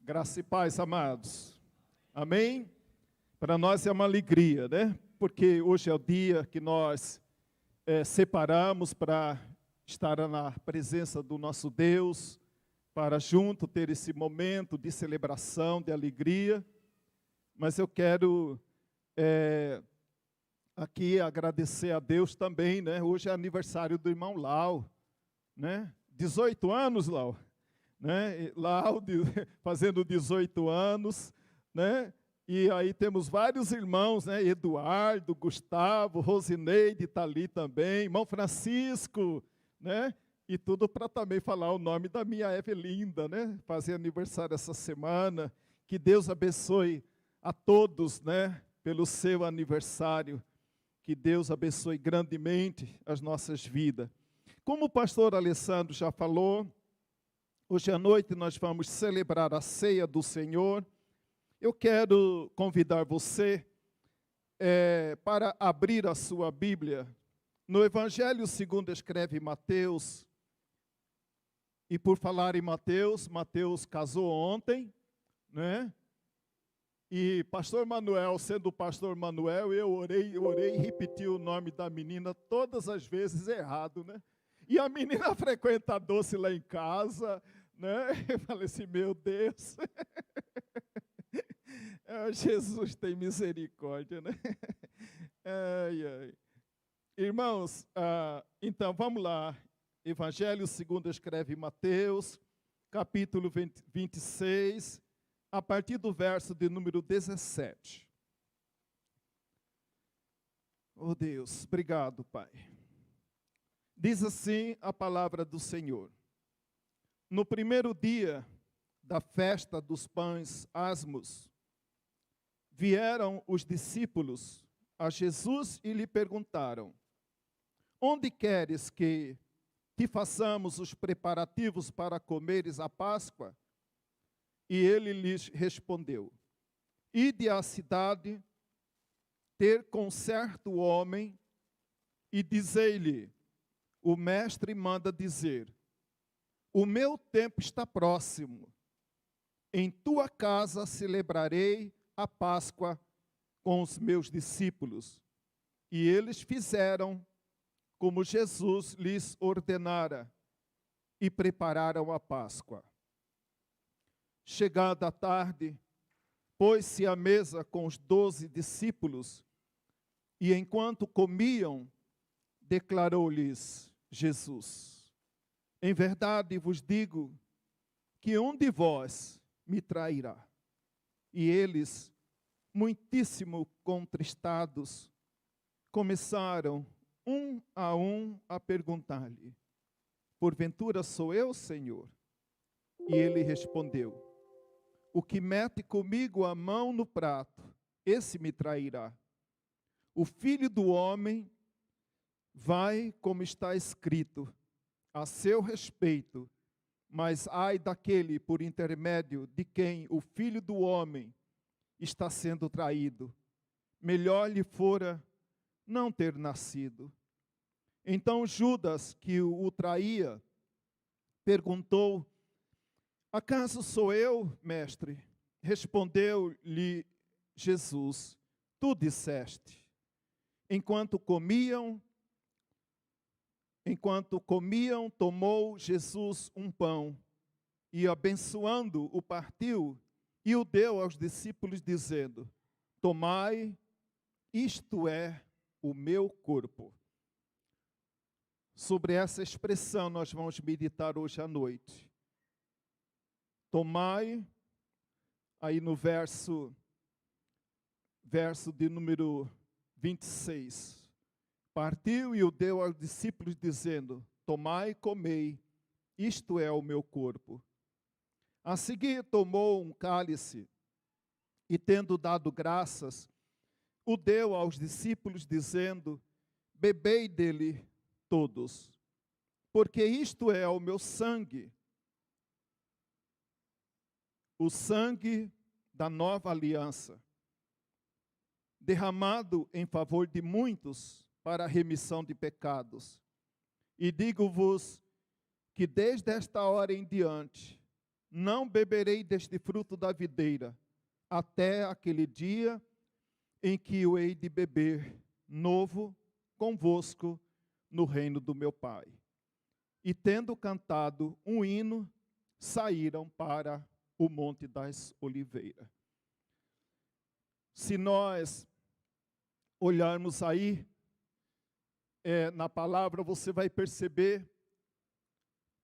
Graça e paz, amados. Amém? Para nós é uma alegria, né? Porque hoje é o dia que nós separamos para estar na presença do nosso Deus, para junto ter esse momento de celebração, de alegria. Mas eu quero aqui agradecer a Deus também, né? Hoje é aniversário do irmão Lau, né? 18 anos, Lau. Né? Lau fazendo 18 anos, né? E aí temos vários irmãos, né? Eduardo, Gustavo, Rosineide está ali também, irmão Francisco, né? E tudo para também falar o nome da minha Evelinda, né? Fazer aniversário essa semana. Que Deus abençoe a todos, né? Pelo seu aniversário. Que Deus abençoe grandemente as nossas vidas. Como o pastor Alessandro já falou, hoje à noite nós vamos celebrar a ceia do Senhor. Eu quero convidar você para abrir a sua Bíblia no Evangelho segundo escreve Mateus. E por falar em Mateus, Mateus casou ontem, né? E pastor Manuel, sendo o pastor Manuel, eu orei e repeti o nome da menina todas as vezes errado, né? E a menina frequenta doce lá em casa, né? Eu falei assim, meu Deus, Jesus tem misericórdia, né? Ai, ai. Irmãos, então vamos lá. Evangelho segundo escreve Mateus, capítulo 26, a partir do verso de número 17. Oh Deus, obrigado, Pai. Diz assim a palavra do Senhor. No primeiro dia da festa dos pães asmos, vieram os discípulos a Jesus e lhe perguntaram: onde queres que te façamos os preparativos para comeres a Páscoa? E ele lhes respondeu: ide à cidade, ter com certo homem, e dizei-lhe: o mestre manda dizer, o meu tempo está próximo. Em tua casa celebrarei a Páscoa com os meus discípulos. E eles fizeram como Jesus lhes ordenara e prepararam a Páscoa. Chegada a tarde, pôs-se à mesa com os 12 discípulos e enquanto comiam, declarou-lhes Jesus: em verdade vos digo que um de vós me trairá. E eles, muitíssimo contristados, começaram um a perguntar-lhe: porventura sou eu, Senhor? E ele respondeu: o que mete comigo a mão no prato, esse me trairá. O Filho do Homem vai como está escrito a seu respeito, mas ai daquele por intermédio de quem o Filho do Homem está sendo traído. Melhor lhe fora não ter nascido. Então Judas, que o traía, perguntou: acaso sou eu, mestre? Respondeu-lhe Jesus: tu disseste. Enquanto comiam, tomou Jesus um pão e, abençoando, o partiu e o deu aos discípulos, dizendo: tomai, isto é o meu corpo. Sobre essa expressão nós vamos meditar hoje à noite. Tomai, aí no verso de número 26. Partiu e o deu aos discípulos, dizendo: tomai e comei, isto é o meu corpo. A seguir tomou um cálice e, tendo dado graças, o deu aos discípulos, dizendo: bebei dele todos, porque isto é o meu sangue, o sangue da nova aliança, derramado em favor de muitos para a remissão de pecados. E digo-vos que desde esta hora em diante não beberei deste fruto da videira, até aquele dia em que eu hei de beber novo convosco no reino do meu Pai. E tendo cantado um hino, saíram para o Monte das Oliveiras. Se nós olharmos aí, na palavra, você vai perceber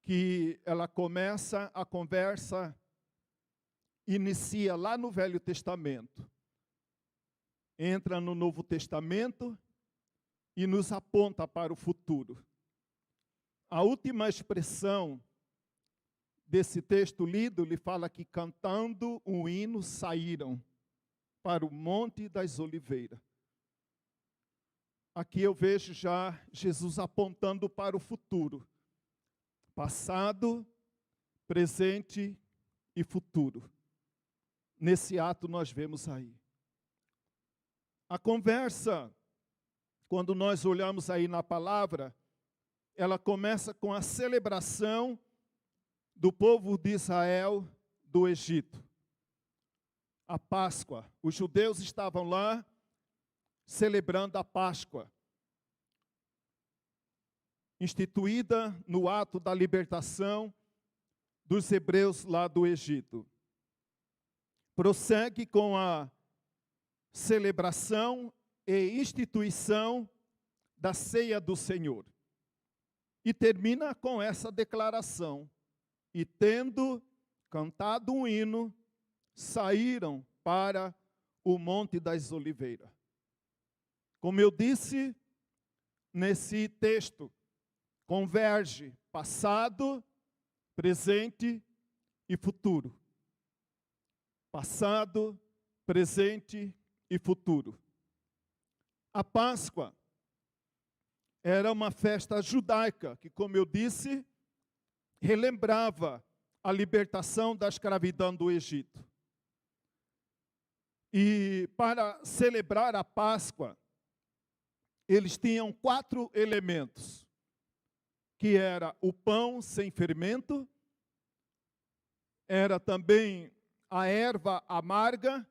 que ela começa, a conversa inicia lá no Velho Testamento, entra no Novo Testamento e nos aponta para o futuro. A última expressão desse texto lido, ele fala que cantando um hino saíram para o Monte das Oliveiras. Aqui eu vejo já Jesus apontando para o futuro. Passado, presente e futuro. Nesse ato nós vemos aí. A conversa, quando nós olhamos aí na palavra, ela começa com a celebração do povo de Israel do Egito. A Páscoa. Os judeus estavam lá celebrando a Páscoa, instituída no ato da libertação dos hebreus lá do Egito. Prossegue com a celebração e instituição da ceia do Senhor. E termina com essa declaração: e tendo cantado um hino, saíram para o Monte das Oliveiras. Como eu disse, nesse texto, converge passado, presente e futuro. Passado, presente e futuro. A Páscoa era uma festa judaica que, como eu disse, relembrava a libertação da escravidão do Egito. E para celebrar a Páscoa, eles tinham 4 elementos, que era o pão sem fermento, era também a erva amarga,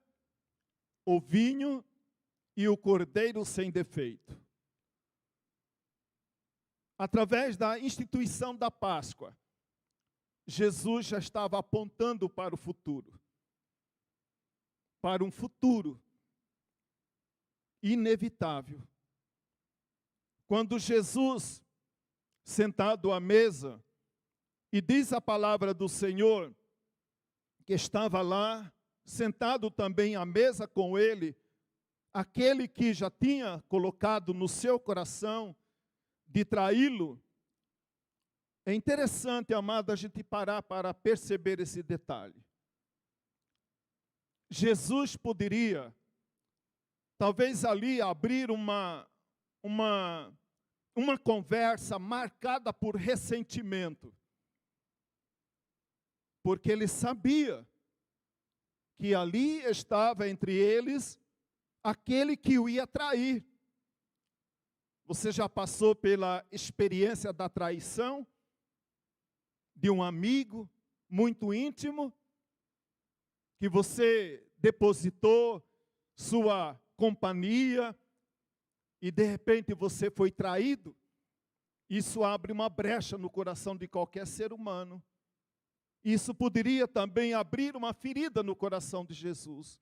o vinho e o cordeiro sem defeito. Através da instituição da Páscoa, Jesus já estava apontando para o futuro. Para um futuro inevitável. Quando Jesus, sentado à mesa, e diz a palavra do Senhor, que estava lá, sentado também à mesa com ele, aquele que já tinha colocado no seu coração de traí-lo. É interessante, amado, a gente parar para perceber esse detalhe. Jesus poderia, talvez ali, abrir uma conversa marcada por ressentimento, porque ele sabia que ali estava entre eles aquele que o ia trair. Você já passou pela experiência da traição de um amigo muito íntimo, que você depositou sua companhia e de repente você foi traído? Isso abre uma brecha no coração de qualquer ser humano. Isso poderia também abrir uma ferida no coração de Jesus.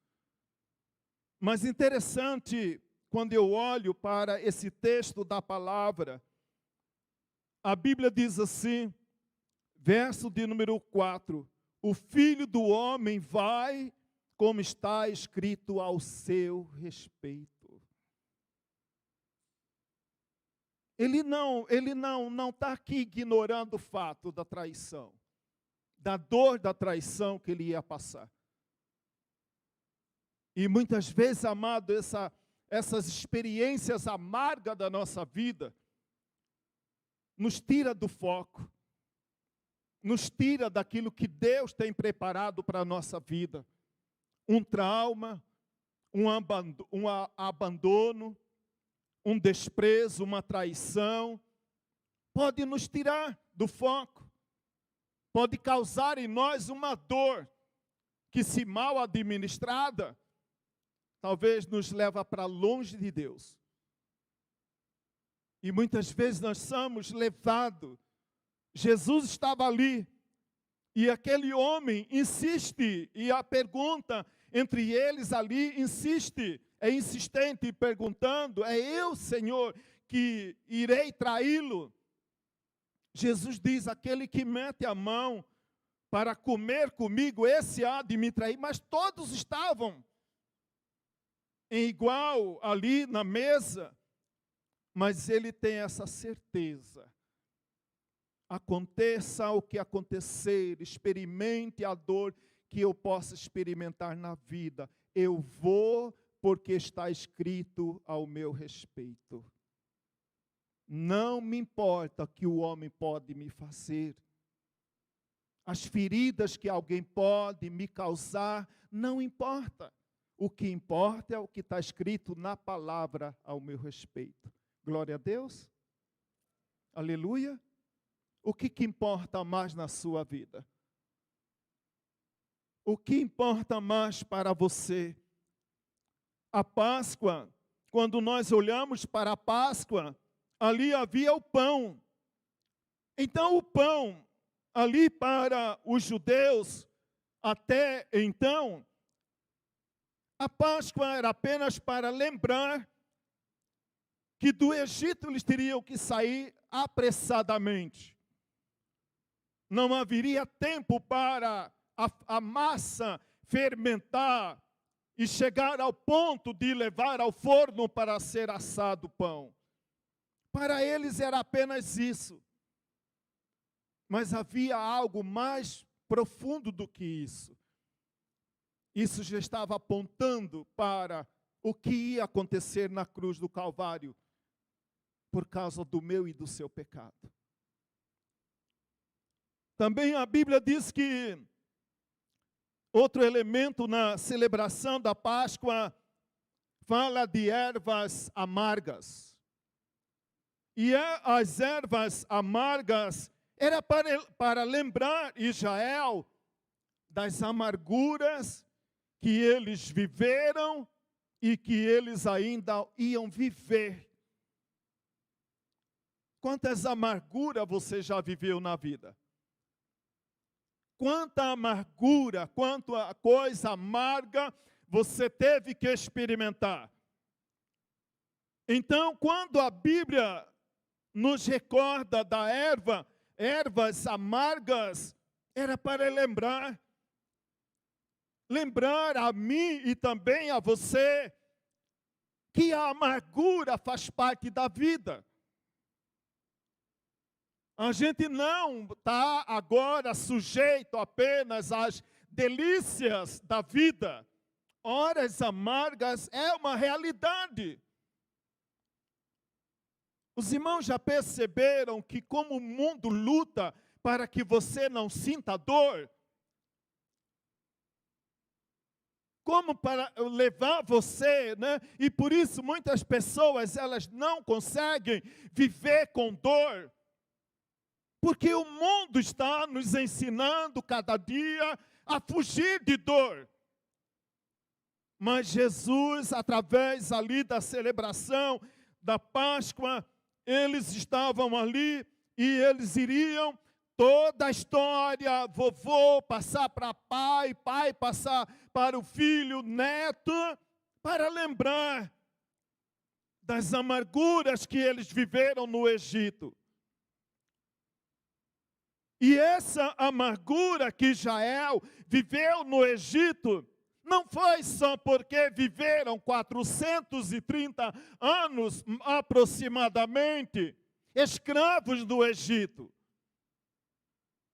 Mas interessante, quando eu olho para esse texto da palavra, a Bíblia diz assim, verso de número 4, o Filho do Homem vai, como está escrito ao seu respeito. Ele não está aqui ignorando o fato da traição, da dor da traição que ele ia passar. E muitas vezes, amado, essas experiências amargas da nossa vida nos tira do foco, nos tira daquilo que Deus tem preparado para a nossa vida. Um trauma, um abandono, um desprezo, uma traição, pode nos tirar do foco. pode causar em nós uma dor que, se mal administrada, talvez nos leva para longe de Deus. E muitas vezes nós somos levados. Jesus estava ali, e aquele homem insiste, e a pergunta entre eles ali insiste, é insistente, perguntando: é eu, Senhor, que irei traí-lo? Jesus diz: aquele que mete a mão para comer comigo, esse há de me trair. Mas todos estavam em igual ali na mesa, mas ele tem essa certeza. Aconteça o que acontecer, experimente a dor que eu possa experimentar na vida, eu vou, porque está escrito ao meu respeito. Não me importa o que o homem pode me fazer. As feridas que alguém pode me causar, não importa. O que importa é o que está escrito na palavra ao meu respeito. Glória a Deus. Aleluia. O que importa mais na sua vida? O que importa mais para você? A Páscoa, quando nós olhamos para a Páscoa, ali havia o pão. Então o pão, ali para os judeus, até então, a Páscoa era apenas para lembrar que do Egito eles teriam que sair apressadamente. Não haveria tempo para a massa fermentar e chegar ao ponto de levar ao forno para ser assado o pão. Para eles era apenas isso. Mas havia algo mais profundo do que isso. Isso já estava apontando para o que ia acontecer na cruz do Calvário, por causa do meu e do seu pecado. Também a Bíblia diz que outro elemento na celebração da Páscoa fala de ervas amargas. E as ervas amargas era para lembrar Israel das amarguras que eles viveram e que eles ainda iam viver. Quantas amarguras você já viveu na vida? Quanta amargura, quanta coisa amarga você teve que experimentar. Então, quando a Bíblia nos recorda da ervas amargas, era para lembrar a mim e também a você, que a amargura faz parte da vida. A gente não está agora sujeito apenas às delícias da vida. Horas amargas é uma realidade. Os irmãos já perceberam que como o mundo luta para que você não sinta dor? Como para levar você, né? E por isso muitas pessoas, elas não conseguem viver com dor. Porque o mundo está nos ensinando cada dia a fugir de dor. Mas Jesus, através ali da celebração da Páscoa, eles estavam ali e eles iriam toda a história, vovô passar para pai, pai passar para o filho, neto, para lembrar das amarguras que eles viveram no Egito. E essa amargura que Israel viveu no Egito, não foi só porque viveram 430 anos aproximadamente, escravos do Egito.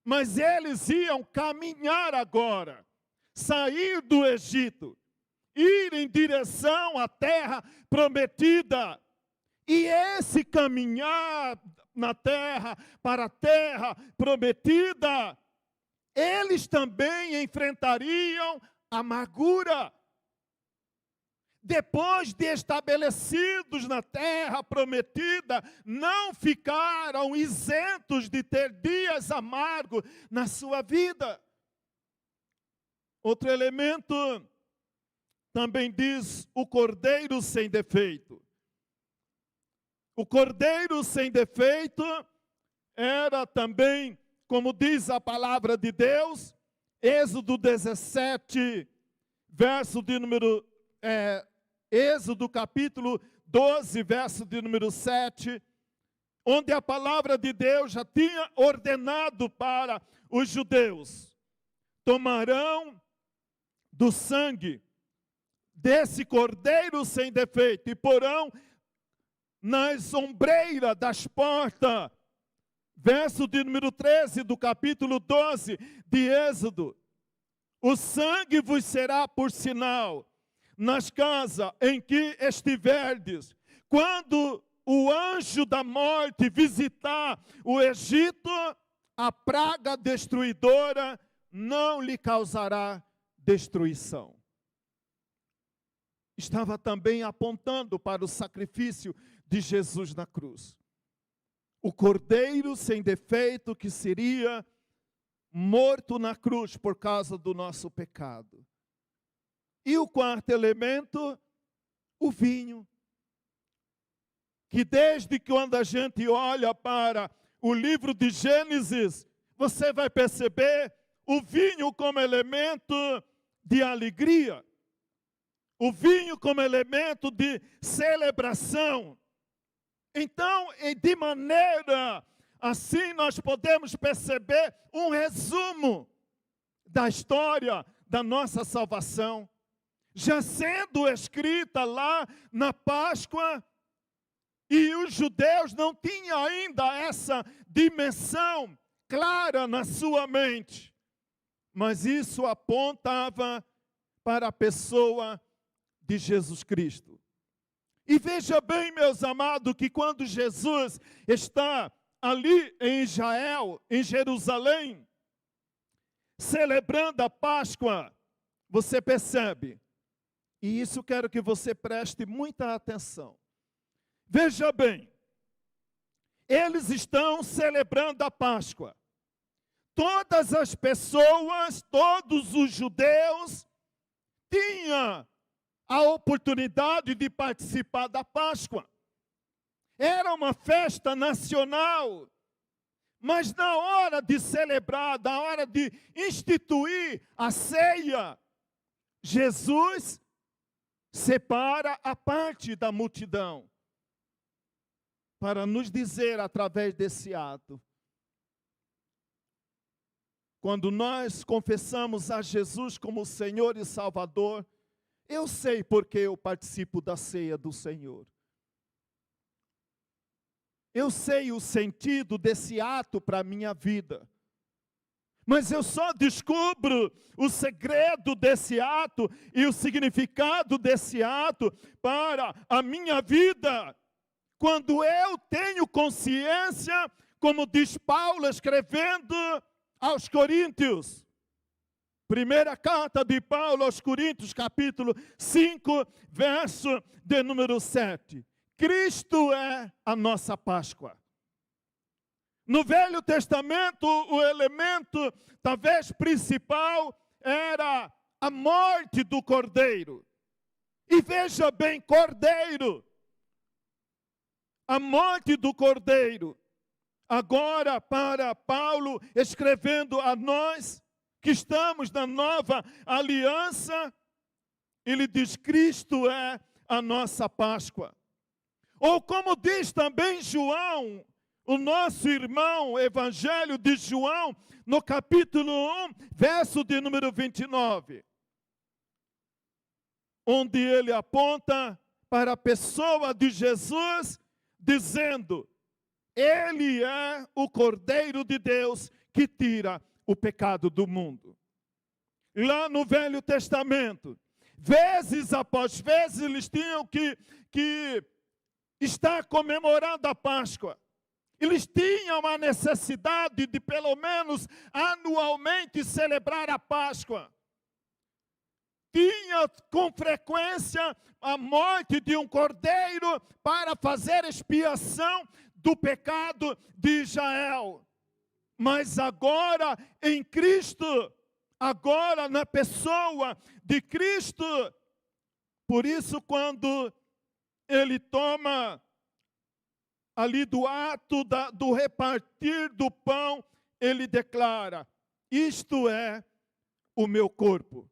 Mas eles iam caminhar agora, sair do Egito, ir em direção à terra prometida. E esse caminhar na terra, para a terra prometida, eles também enfrentariam amargura. depois de estabelecidos na terra prometida, não ficaram isentos de ter dias amargos na sua vida. Outro elemento também diz o cordeiro sem defeito. O cordeiro sem defeito era também, como diz a palavra de Deus, Êxodo 17, verso de número... Êxodo capítulo 12, verso de número 7, onde a palavra de Deus já tinha ordenado para os judeus: tomarão do sangue desse cordeiro sem defeito e porão nas ombreiras das portas. Verso de número 13 do capítulo 12 de Êxodo: o sangue vos será por sinal nas casas em que estiverdes. Quando o anjo da morte visitar o Egito, a praga destruidora não lhe causará destruição. Estava também apontando para o sacrifício de Jesus na cruz. O cordeiro sem defeito que seria morto na cruz por causa do nosso pecado. E o quarto elemento, o vinho. Que desde quando a gente olha para o livro de Gênesis, você vai perceber o vinho como elemento de alegria. O vinho como elemento de celebração. Então, de maneira assim, nós podemos perceber um resumo da história da nossa salvação, já sendo escrita lá na Páscoa, e os judeus não tinham ainda essa dimensão clara na sua mente, mas isso apontava para a pessoa de Jesus Cristo. E veja bem, meus amados, que quando Jesus está ali em Israel, em Jerusalém, celebrando a Páscoa, você percebe, e isso quero que você preste muita atenção. Veja bem, eles estão celebrando a Páscoa. Todas as pessoas, todos os judeus, tinham a oportunidade de participar da Páscoa. Era uma festa nacional, mas na hora de celebrar, na hora de instituir a ceia, Jesus separa a parte da multidão para nos dizer através desse ato: quando nós confessamos a Jesus como Senhor e Salvador, eu sei porque eu participo da ceia do Senhor. Eu sei o sentido desse ato para a minha vida. Mas eu só descubro o segredo desse ato e o significado desse ato para a minha vida quando eu tenho consciência, como diz Paulo escrevendo aos Coríntios. Primeira carta de Paulo aos Coríntios, capítulo 5, verso de número 7. Cristo é a nossa Páscoa. No Velho Testamento, o elemento, talvez principal, era a morte do cordeiro. E veja bem, cordeiro. A morte do cordeiro. Agora, para Paulo, escrevendo a nós, que estamos na nova aliança, ele diz: Cristo é a nossa Páscoa. Ou como diz também João, o nosso irmão, Evangelho de João, no capítulo 1, verso de número 29, onde ele aponta para a pessoa de Jesus, dizendo: Ele é o Cordeiro de Deus que tira o pecado do mundo. Lá no Velho Testamento, vezes após vezes, eles tinham que estar comemorando a Páscoa. Eles tinham a necessidade de, pelo menos, anualmente celebrar a Páscoa. tinha com frequência a morte de um cordeiro para fazer expiação do pecado de Israel. Mas agora em Cristo, agora na pessoa de Cristo, por isso quando ele toma ali do ato do repartir do pão, ele declara: isto é o meu corpo.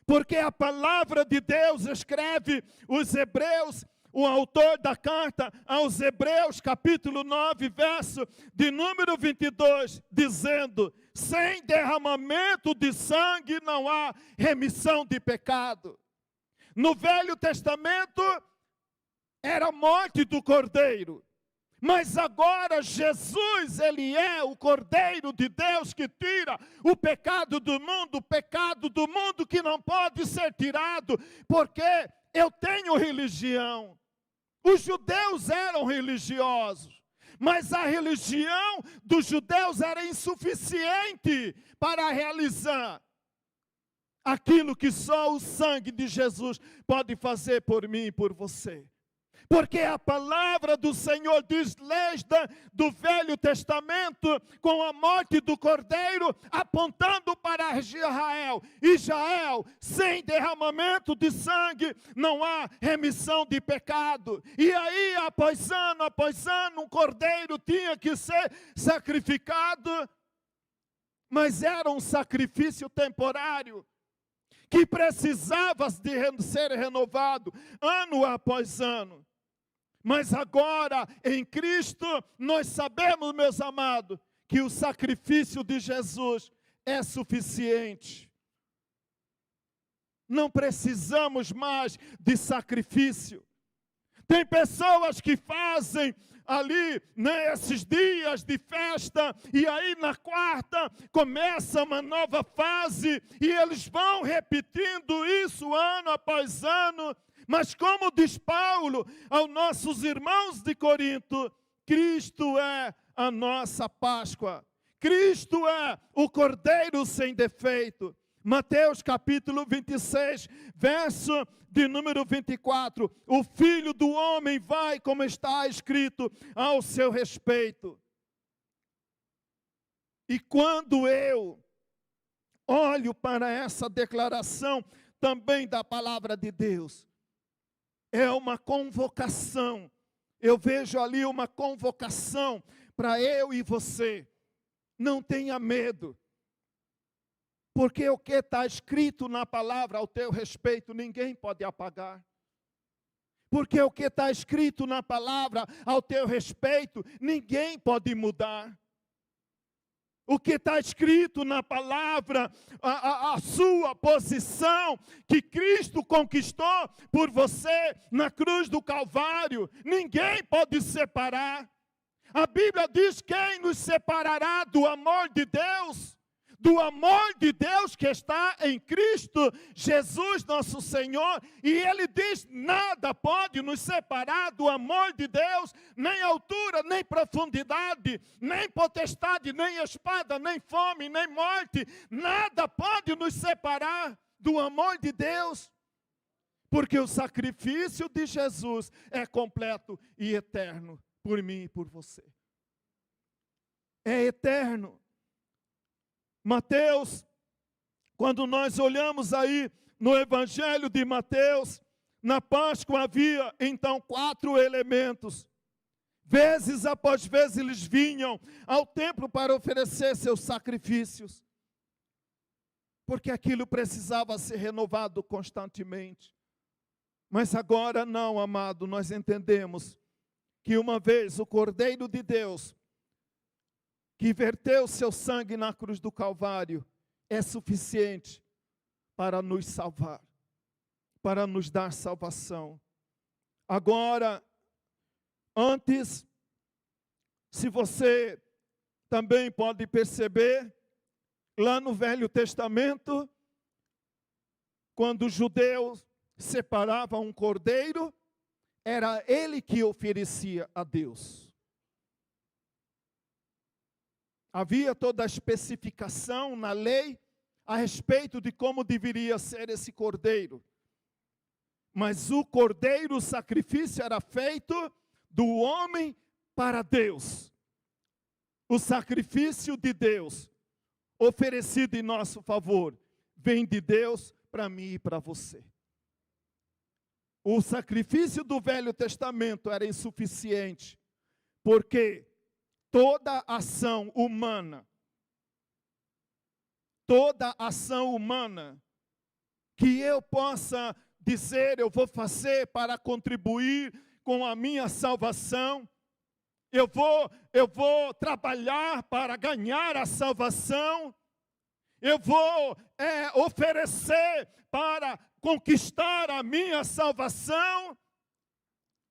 Porque a palavra de Deus escreve os Hebreus, o autor da carta aos Hebreus, capítulo 9, verso de número 22, dizendo: sem derramamento de sangue não há remissão de pecado. No Velho Testamento era a morte do cordeiro. Mas agora Jesus, ele é o Cordeiro de Deus que tira o pecado do mundo que não pode ser tirado, porque eu tenho religião. Os judeus eram religiosos, mas a religião dos judeus era insuficiente para realizar aquilo que só o sangue de Jesus pode fazer por mim e por você. Porque a palavra do Senhor diz, desde do Velho Testamento, com a morte do Cordeiro, apontando para Israel. Israel, sem derramamento de sangue, não há remissão de pecado. E aí, após ano, um cordeiro tinha que ser sacrificado, mas era um sacrifício temporário, que precisava de ser renovado, ano após ano. Mas agora, em Cristo, nós sabemos, meus amados, que o sacrifício de Jesus é suficiente. Não precisamos mais de sacrifício. Tem pessoas que fazem ali, nesses dias de festa, e aí na quarta começa uma nova fase, e eles vão repetindo isso ano após ano. Mas como diz Paulo aos nossos irmãos de Corinto, Cristo é a nossa Páscoa. Cristo é o Cordeiro sem defeito. Mateus capítulo 26, verso de número 24. O Filho do Homem vai, como está escrito, ao seu respeito. E quando eu olho para essa declaração também da palavra de Deus, é uma convocação. Eu vejo ali uma convocação para eu e você. Não tenha medo. Porque o que está escrito na palavra ao teu respeito, ninguém pode apagar. Porque o que está escrito na palavra ao teu respeito, ninguém pode mudar. O que está escrito na palavra, a sua posição, que Cristo conquistou por você na cruz do Calvário, ninguém pode separar. A Bíblia diz: quem nos separará do amor de Deus? Do amor de Deus que está em Cristo Jesus nosso Senhor. E Ele diz: nada pode nos separar do amor de Deus, nem altura, nem profundidade, nem potestade, nem espada, nem fome, nem morte. Nada pode nos separar do amor de Deus. Porque o sacrifício de Jesus é completo e eterno por mim e por você. É eterno. Mateus, quando nós olhamos aí no Evangelho de Mateus, na Páscoa havia então 4 elementos. Vezes após vezes eles vinham ao templo para oferecer seus sacrifícios, porque aquilo precisava ser renovado constantemente. Mas agora não, amado, nós entendemos que uma vez o Cordeiro de Deus, que verteu seu sangue na cruz do Calvário, é suficiente para nos salvar, para nos dar salvação. Agora, antes, se você também pode perceber, lá no Velho Testamento, quando os judeus separavam um cordeiro, era ele que oferecia a Deus. Havia toda a especificação na lei a respeito de como deveria ser esse cordeiro. Mas o cordeiro, o sacrifício era feito do homem para Deus. O sacrifício de Deus, oferecido em nosso favor, vem de Deus para mim e para você. O sacrifício do Velho Testamento era insuficiente, porque toda ação humana que eu possa dizer, eu vou fazer para contribuir com a minha salvação, eu vou trabalhar para ganhar a salvação, eu vou oferecer para conquistar a minha salvação.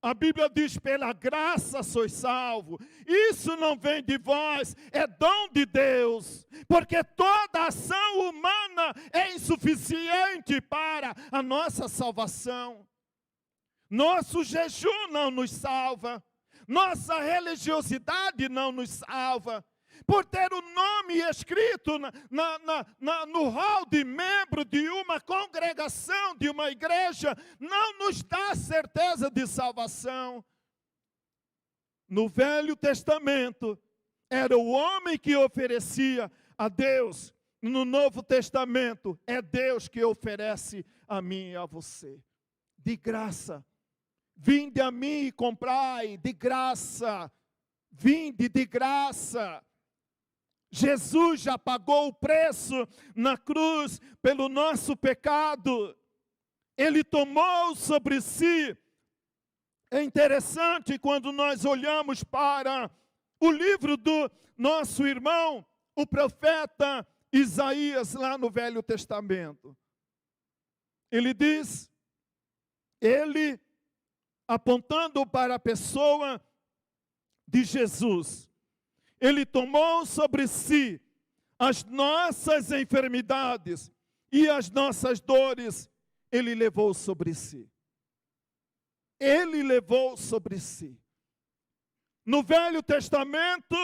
A Bíblia diz, pela graça sois salvos. Isso não vem de vós, é dom de Deus. Porque toda ação humana é insuficiente para a nossa salvação. Nosso jejum não nos salva. Nossa religiosidade não nos salva. Por ter o nome escrito no hall de membro de uma congregação, de uma igreja, não nos dá certeza de salvação. No Velho Testamento, era o homem que oferecia a Deus. No Novo Testamento, é Deus que oferece a mim e a você. De graça. Vinde a mim e comprai, de graça. Vinde de graça. Jesus já pagou o preço na cruz pelo nosso pecado. Ele tomou sobre si. É interessante quando nós olhamos para o livro do nosso irmão, o profeta Isaías, lá no Velho Testamento. Ele diz, ele apontando para a pessoa de Jesus, ele tomou sobre si as nossas enfermidades e as nossas dores, ele levou sobre si. Ele levou sobre si. No Velho Testamento,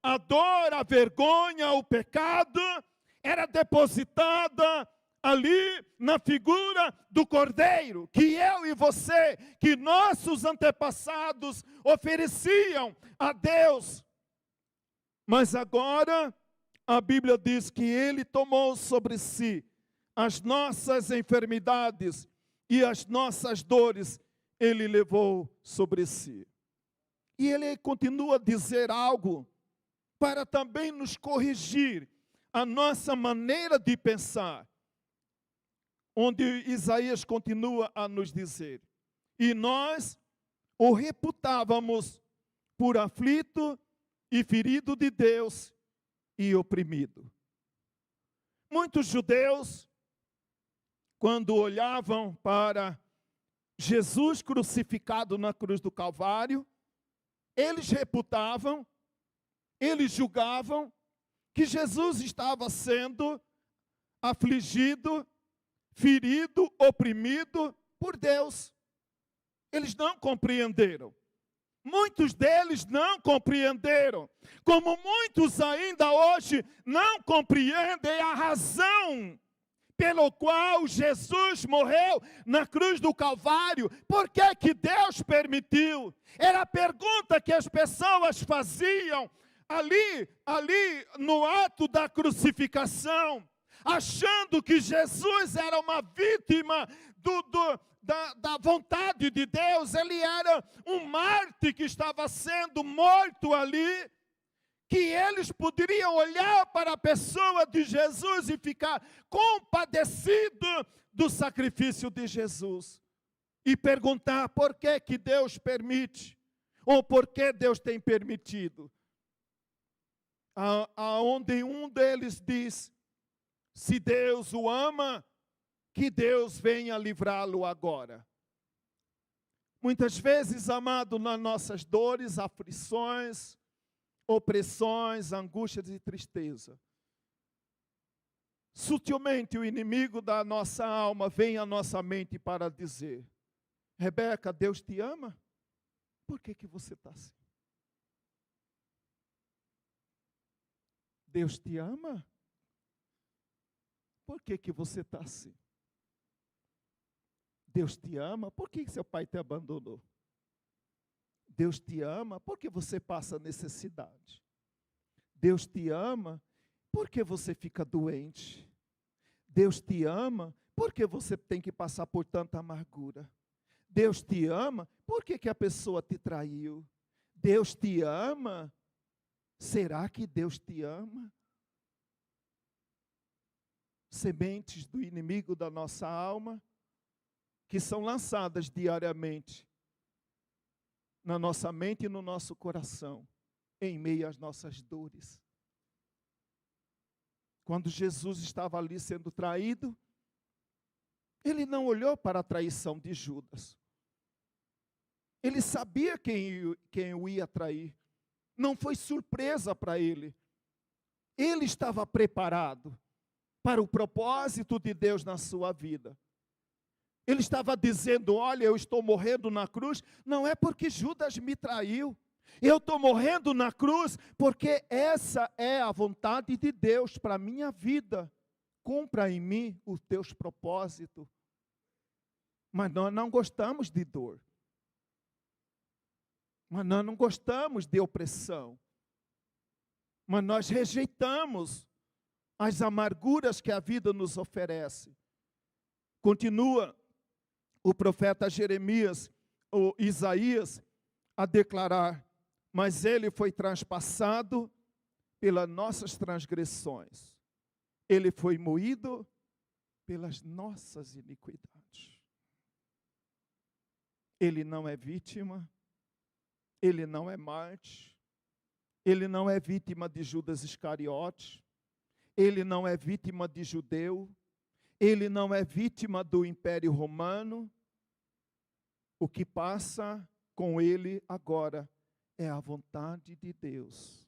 a dor, a vergonha, o pecado era depositada ali na figura do cordeiro, que eu e você, que nossos antepassados ofereciam a Deus. Mas agora, a Bíblia diz que ele tomou sobre si as nossas enfermidades e as nossas dores, ele levou sobre si. E ele continua a dizer algo para também nos corrigir a nossa maneira de pensar. Onde Isaías continua a nos dizer, e nós o reputávamos por aflito e ferido de Deus e oprimido. Muitos judeus, quando olhavam para Jesus crucificado na cruz do Calvário, eles reputavam, eles julgavam que Jesus estava sendo afligido, ferido, oprimido por Deus. Eles não compreenderam. Muitos deles não compreenderam, como muitos ainda hoje não compreendem a razão pelo qual Jesus morreu na cruz do Calvário. Por que que Deus permitiu? Era a pergunta que as pessoas faziam ali no ato da crucificação, achando que Jesus era uma vítima da vontade de Deus. Ele era um mártir que estava sendo morto ali, que eles poderiam olhar para a pessoa de Jesus e ficar compadecido do sacrifício de Jesus. E perguntar por que que Deus permite, ou por que Deus tem permitido. Aonde um deles diz, se Deus o ama, que Deus venha livrá-lo agora. Muitas vezes, amado, nas nossas dores, aflições, opressões, angústias e tristeza, sutilmente o inimigo da nossa alma vem à nossa mente para dizer, Rebeca, Deus te ama? Por que que você está assim? Deus te ama? por que você está assim? Deus te ama, por que seu pai te abandonou? Deus te ama, por que você passa necessidade? Deus te ama, por que você fica doente? Deus te ama, por que você tem que passar por tanta amargura? Deus te ama, por que a pessoa te traiu? Deus te ama, será que Deus te ama? Sementes do inimigo da nossa alma, que são lançadas diariamente na nossa mente e no nosso coração, em meio às nossas dores. Quando Jesus estava ali sendo traído, ele não olhou para a traição de Judas. Ele sabia quem o ia trair. Não foi surpresa para ele. Ele estava preparado para o propósito de Deus na sua vida. Ele estava dizendo, olha, eu estou morrendo na cruz, não é porque Judas me traiu. Eu estou morrendo na cruz porque essa é a vontade de Deus para a minha vida. Cumpra em mim os teus propósitos. Mas nós não gostamos de dor. Mas nós não gostamos de opressão. Mas nós rejeitamos as amarguras que a vida nos oferece. Continua o profeta Jeremias, ou Isaías, a declarar, mas ele foi transpassado pelas nossas transgressões. Ele foi moído pelas nossas iniquidades. Ele não é vítima, ele não é mártir, ele não é vítima de Judas Iscariotes, ele não é vítima de judeu, ele não é vítima do Império Romano. O que passa com ele agora é a vontade de Deus.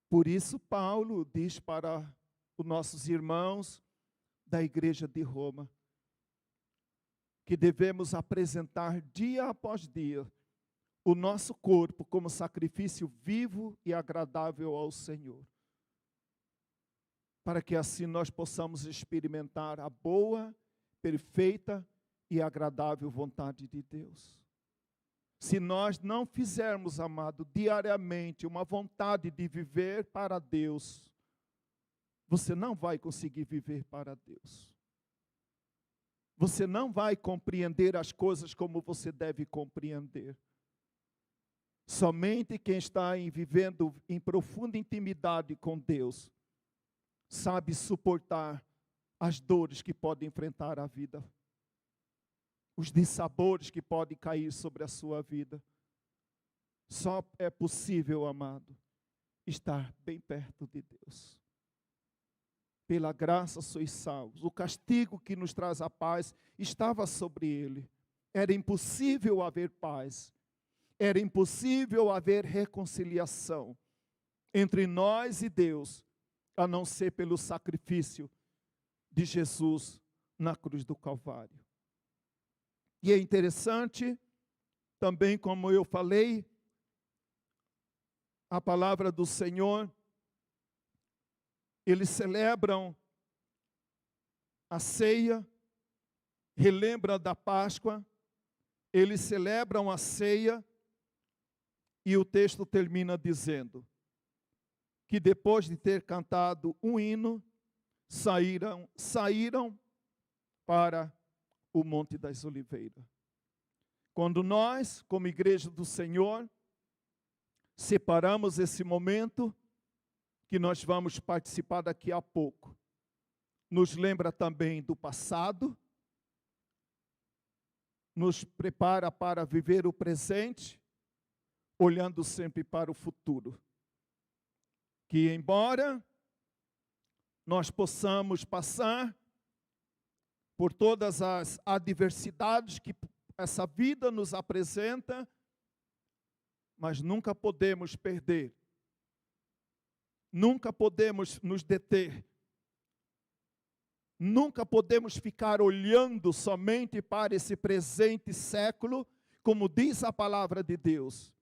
Por isso Paulo diz para os nossos irmãos da igreja de Roma, que devemos apresentar dia após dia o nosso corpo como sacrifício vivo e agradável ao Senhor, para que assim nós possamos experimentar a boa, perfeita e agradável vontade de Deus. Se nós não fizermos, amado, diariamente uma vontade de viver para Deus, você não vai conseguir viver para Deus. Você não vai compreender as coisas como você deve compreender. Somente quem está vivendo em profunda intimidade com Deus sabe suportar as dores que podem enfrentar a vida, os dissabores que podem cair sobre a sua vida. Só é possível, amado, estar bem perto de Deus. Pela graça sois salvos. O castigo que nos traz a paz estava sobre ele. Era impossível haver paz. Era impossível haver reconciliação entre nós e Deus, a não ser pelo sacrifício de Jesus na cruz do Calvário. E é interessante, também como eu falei, a palavra do Senhor, eles celebram a ceia, relembram da Páscoa, eles celebram a ceia, e o texto termina dizendo que depois de ter cantado um hino, saíram para o Monte das Oliveiras. Quando nós, como igreja do Senhor, separamos esse momento que nós vamos participar daqui a pouco, nos lembra também do passado, nos prepara para viver o presente, olhando sempre para o futuro. Que embora nós possamos passar por todas as adversidades que essa vida nos apresenta, mas nunca podemos perder, nunca podemos nos deter, nunca podemos ficar olhando somente para esse presente século, como diz a palavra de Deus,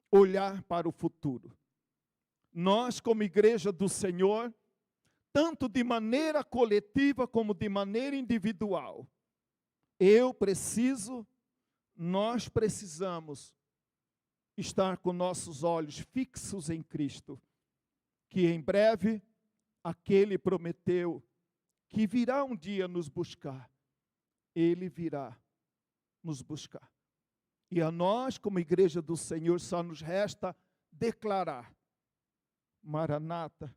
olhar para o futuro. Nós, como igreja do Senhor, tanto de maneira coletiva como de maneira individual. Nós precisamos estar com nossos olhos fixos em Cristo, que em breve aquele prometeu que virá um dia nos buscar. Ele virá nos buscar. E a nós, como igreja do Senhor, só nos resta declarar: Maranata,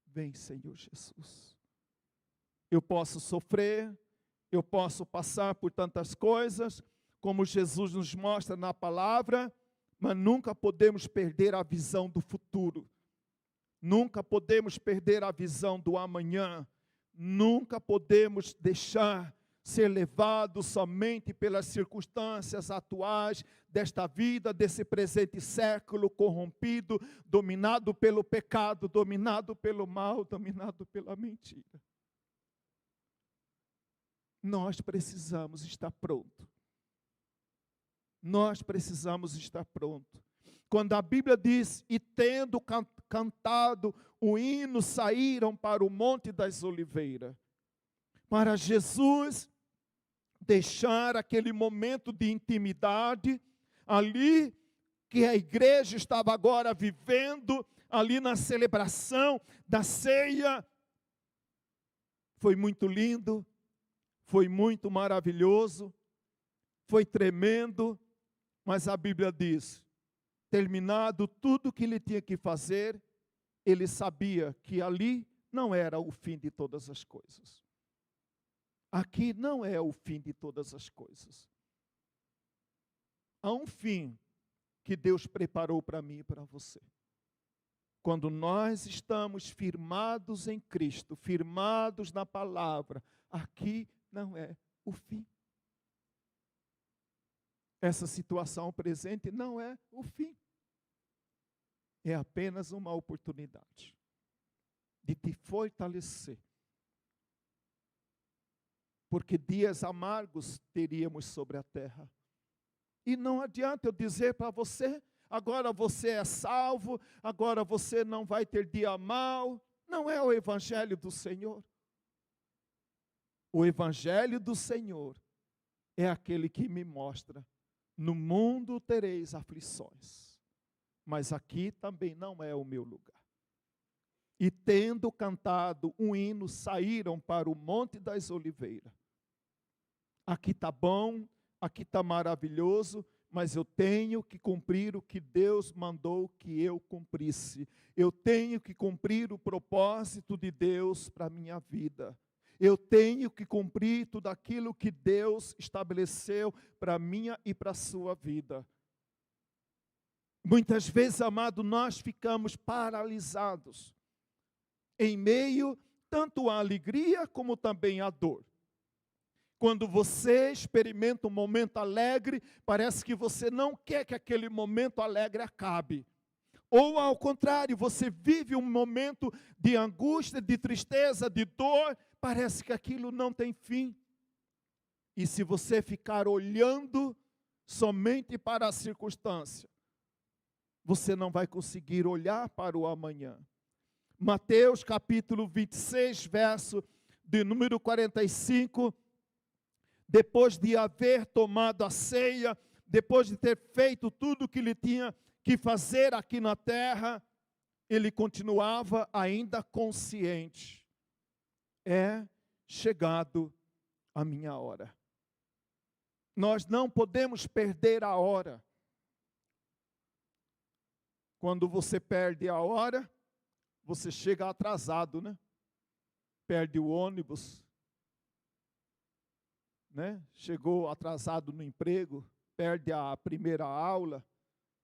vem, Senhor Jesus. Eu posso sofrer, eu posso passar por tantas coisas, como Jesus nos mostra na palavra, mas nunca podemos perder a visão do futuro. Nunca podemos perder a visão do amanhã. Nunca podemos deixar ser levados somente pelas circunstâncias atuais desta vida, desse presente século corrompido, dominado pelo pecado, dominado pelo mal, dominado pela mentira. Nós precisamos estar prontos. Nós precisamos estar prontos. Quando a Bíblia diz, e tendo cantado o hino, saíram para o Monte das Oliveiras. Para Jesus deixar aquele momento de intimidade, ali que a igreja estava agora vivendo, ali na celebração da ceia. Foi muito lindo, foi muito maravilhoso, foi tremendo, mas a Bíblia diz, terminado tudo o que ele tinha que fazer, ele sabia que ali não era o fim de todas as coisas. Aqui não é o fim de todas as coisas. Há um fim que Deus preparou para mim e para você. Quando nós estamos firmados em Cristo, firmados na palavra, aqui não é o fim. Essa situação presente não é o fim. É apenas uma oportunidade de te fortalecer. Porque dias amargos teríamos sobre a terra. E não adianta eu dizer para você, agora você é salvo, agora você não vai ter dia mau. Não é o Evangelho do Senhor. O Evangelho do Senhor é aquele que me mostra, no mundo tereis aflições, mas aqui também não é o meu lugar. E tendo cantado um hino, saíram para o Monte das Oliveiras. Aqui está bom, aqui está maravilhoso, mas eu tenho que cumprir o que Deus mandou que eu cumprisse. Eu tenho que cumprir o propósito de Deus para a minha vida. Eu tenho que cumprir tudo aquilo que Deus estabeleceu para a minha e para a sua vida. Muitas vezes, amado, nós ficamos paralisados em meio tanto à alegria como também à dor. Quando você experimenta um momento alegre, parece que você não quer que aquele momento alegre acabe. Ou ao contrário, você vive um momento de angústia, de tristeza, de dor, parece que aquilo não tem fim. E se você ficar olhando somente para a circunstância, você não vai conseguir olhar para o amanhã. Mateus capítulo 26, verso de número 45, depois de haver tomado a ceia, depois de ter feito tudo o que ele tinha que fazer aqui na terra, ele continuava ainda consciente. É chegado a minha hora. Nós não podemos perder a hora. Quando você perde a hora, você chega atrasado, né? Perde o ônibus, né? Chegou atrasado no emprego, perde a primeira aula.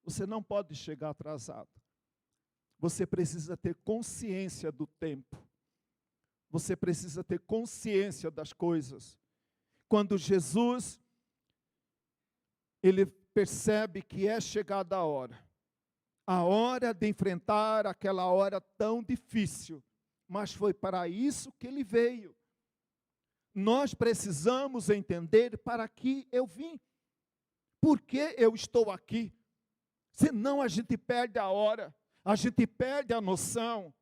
Você não pode chegar atrasado. Você precisa ter consciência do tempo. Você precisa ter consciência das coisas. Quando Jesus, ele percebe que é chegada a hora de enfrentar aquela hora tão difícil, mas foi para isso que ele veio. Nós precisamos entender para que eu vim. Por que eu estou aqui? Senão a gente perde a hora, a gente perde a noção.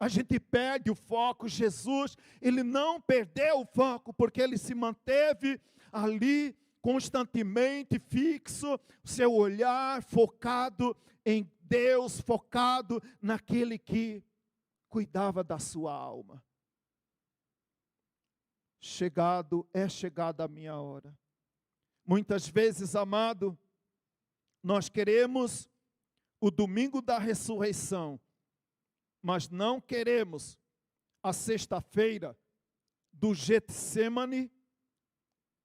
A gente perde o foco. Jesus, ele não perdeu o foco, porque ele se manteve ali constantemente fixo, seu olhar focado em Deus, focado naquele que cuidava da sua alma. Chegada a minha hora. Muitas vezes, amado, nós queremos o domingo da ressurreição, mas não queremos a sexta-feira do Getsemane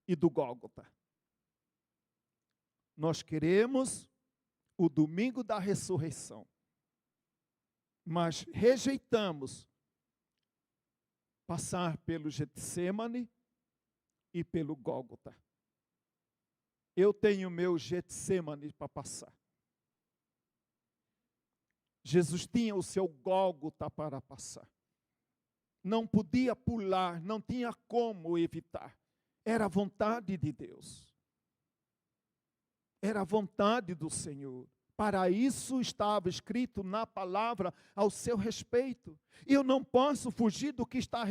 e do Gólgota. Nós queremos o domingo da ressurreição, mas rejeitamos passar pelo Getsemane e pelo Gólgota. Eu tenho meu Getsemane para passar. Jesus tinha o seu Gólgota para passar. Não podia pular, não tinha como evitar. Era a vontade de Deus. Era a vontade do Senhor. Para isso estava escrito na palavra ao seu respeito. Eu não posso fugir do que está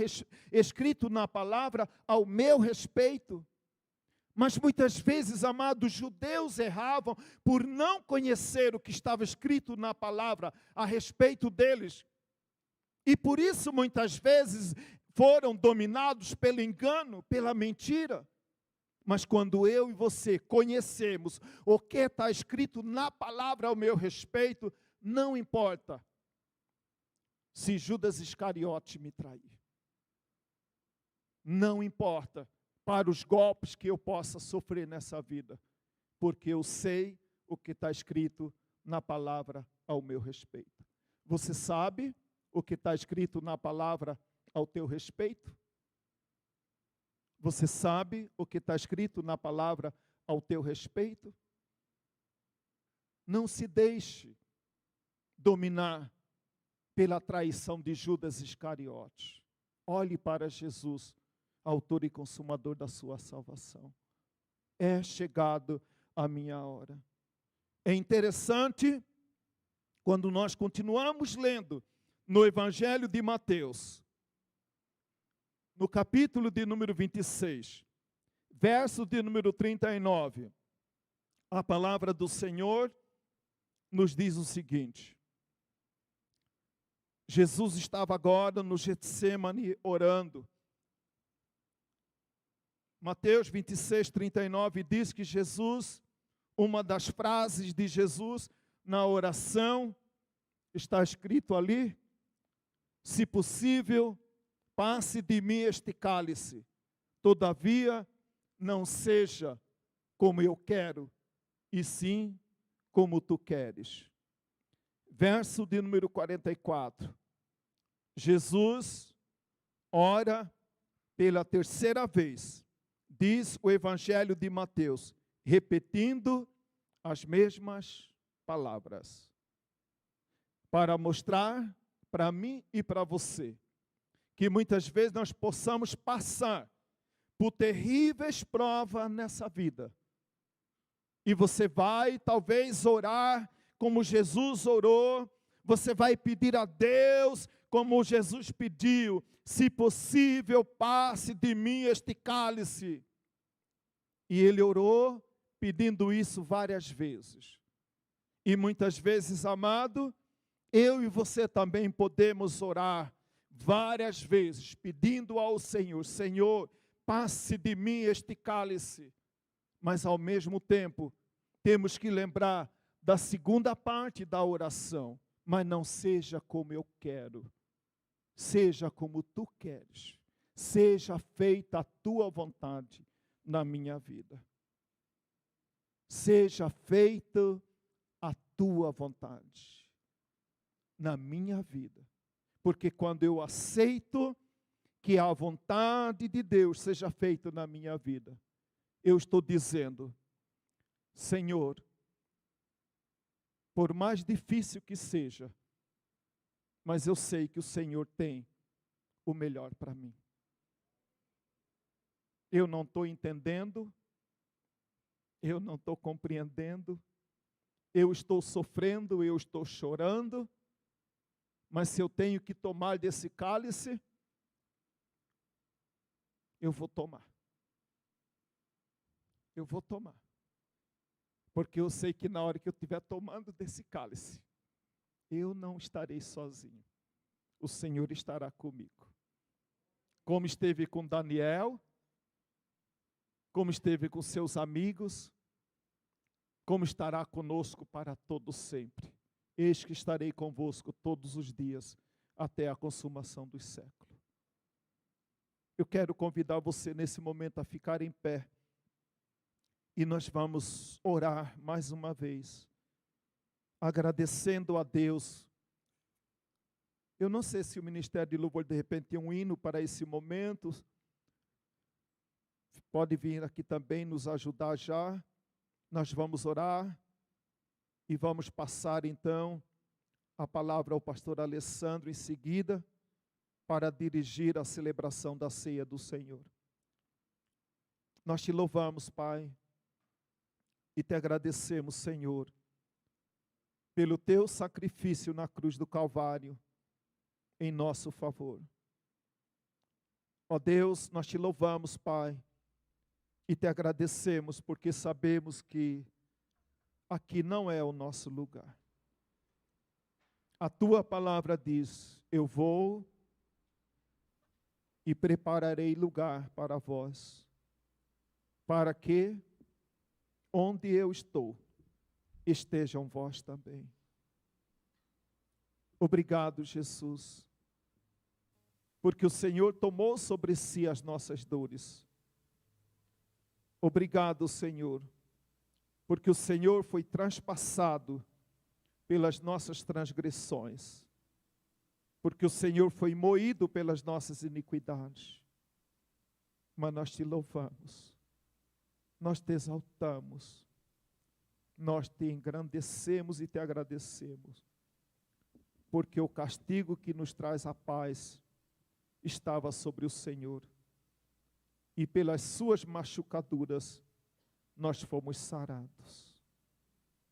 escrito na palavra ao meu respeito. Mas muitas vezes, amados, judeus erravam por não conhecer o que estava escrito na palavra a respeito deles. E por isso, muitas vezes, foram dominados pelo engano, pela mentira. Mas quando eu e você conhecemos o que está escrito na palavra ao meu respeito, não importa se Judas Iscariote me trair. Não importa para os golpes que eu possa sofrer nessa vida, porque eu sei o que está escrito na palavra ao meu respeito. Você sabe o que está escrito na palavra ao teu respeito? Você sabe o que está escrito na palavra ao teu respeito? Não se deixe dominar pela traição de Judas Iscariote. Olhe para Jesus, autor e consumador da sua salvação. É chegado a minha hora. É interessante, quando nós continuamos lendo no Evangelho de Mateus, no capítulo de número 26, verso de número 39, a palavra do Senhor nos diz o seguinte: Jesus estava agora no Getsemane orando. Mateus 26, 39 diz que Jesus, uma das frases de Jesus na oração, está escrito ali: se possível, passe de mim este cálice, todavia não seja como eu quero, e sim como tu queres. Verso de número 44. Jesus ora pela terceira vez, diz o Evangelho de Mateus, repetindo as mesmas palavras, para mostrar para mim e para você que muitas vezes nós possamos passar por terríveis provas nessa vida. E você vai talvez orar como Jesus orou, você vai pedir a Deus como Jesus pediu: se possível, passe de mim este cálice. E ele orou pedindo isso várias vezes. E muitas vezes, amado, eu e você também podemos orar várias vezes, pedindo ao Senhor: Senhor, passe de mim este cálice. Mas ao mesmo tempo, temos que lembrar da segunda parte da oração: mas não seja como eu quero, seja como tu queres, seja feita a tua vontade na minha vida. Seja feita a tua vontade na minha vida. Porque quando eu aceito que a vontade de Deus seja feita na minha vida, eu estou dizendo: Senhor, por mais difícil que seja, mas eu sei que o Senhor tem o melhor para mim. Eu não estou entendendo, eu não estou compreendendo, eu estou sofrendo, eu estou chorando, mas se eu tenho que tomar desse cálice, eu vou tomar. Eu vou tomar. Porque eu sei que na hora que eu estiver tomando desse cálice, eu não estarei sozinho. O Senhor estará comigo. Como esteve com Daniel, como esteve com seus amigos, como estará conosco para todo sempre. Eis que estarei convosco todos os dias, até a consumação dos séculos. Eu quero convidar você nesse momento a ficar em pé. E nós vamos orar mais uma vez, agradecendo a Deus. Eu não sei se o Ministério de Louvor de repente tem um hino para esse momento. Pode vir aqui também nos ajudar já. Nós vamos orar e vamos passar então a palavra ao pastor Alessandro em seguida para dirigir a celebração da ceia do Senhor. Nós te louvamos, Pai, e te agradecemos, Senhor, pelo teu sacrifício na cruz do Calvário, em nosso favor. Ó Deus, nós te louvamos, Pai, e te agradecemos, porque sabemos que aqui não é o nosso lugar. A tua palavra diz: eu vou e prepararei lugar para vós, para que onde eu estou, estejam vós também. Obrigado, Jesus, porque o Senhor tomou sobre si as nossas dores. Obrigado, Senhor, porque o Senhor foi transpassado pelas nossas transgressões, porque o Senhor foi moído pelas nossas iniquidades. Mas nós te louvamos, nós te exaltamos, nós te engrandecemos e te agradecemos, porque o castigo que nos traz a paz estava sobre o Senhor, e pelas suas machucaduras nós fomos sarados.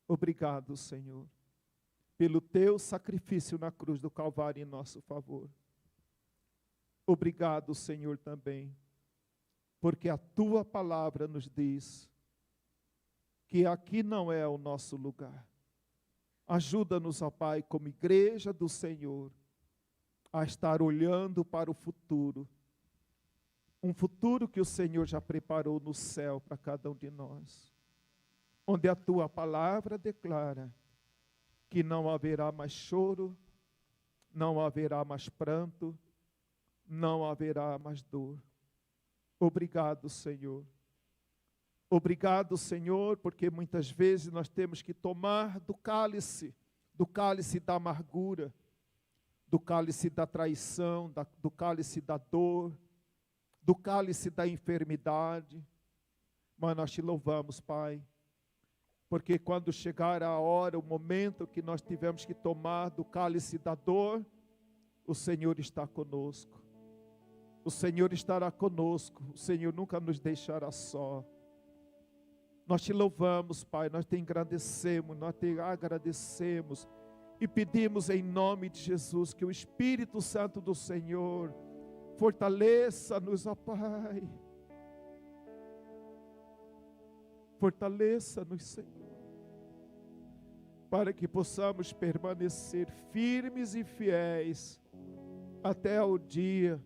Obrigado, Senhor, pelo teu sacrifício na cruz do Calvário em nosso favor. Obrigado, Senhor, também, porque a tua palavra nos diz que aqui não é o nosso lugar. Ajuda-nos, ó Pai, como igreja do Senhor, a estar olhando para o futuro. Um futuro que o Senhor já preparou no céu para cada um de nós. Onde a tua palavra declara que não haverá mais choro, não haverá mais pranto, não haverá mais dor. Obrigado, Senhor. Obrigado, Senhor, porque muitas vezes nós temos que tomar do cálice da amargura, do cálice da traição, do cálice da dor, do cálice da enfermidade. Mas nós te louvamos, Pai, porque quando chegar a hora, o momento que nós tivemos que tomar do cálice da dor, o Senhor está conosco. O Senhor estará conosco, o Senhor nunca nos deixará só. Nós te louvamos, Pai, nós te engrandecemos, nós te agradecemos e pedimos em nome de Jesus que o Espírito Santo do Senhor fortaleça-nos, ó Pai. Fortaleça-nos, Senhor, para que possamos permanecer firmes e fiéis até o dia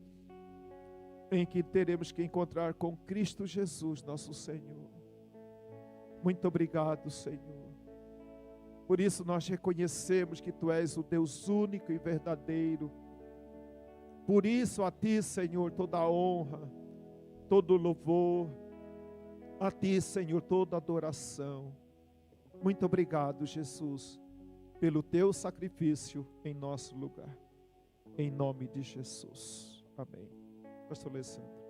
em que teremos que encontrar com Cristo Jesus, nosso Senhor. Muito obrigado, Senhor. Por isso nós reconhecemos que Tu és o Deus único e verdadeiro. Por isso a Ti, Senhor, toda a honra, todo o louvor. A Ti, Senhor, toda a adoração. Muito obrigado, Jesus, pelo Teu sacrifício em nosso lugar. Em nome de Jesus. Amém. Pastor Alessandro.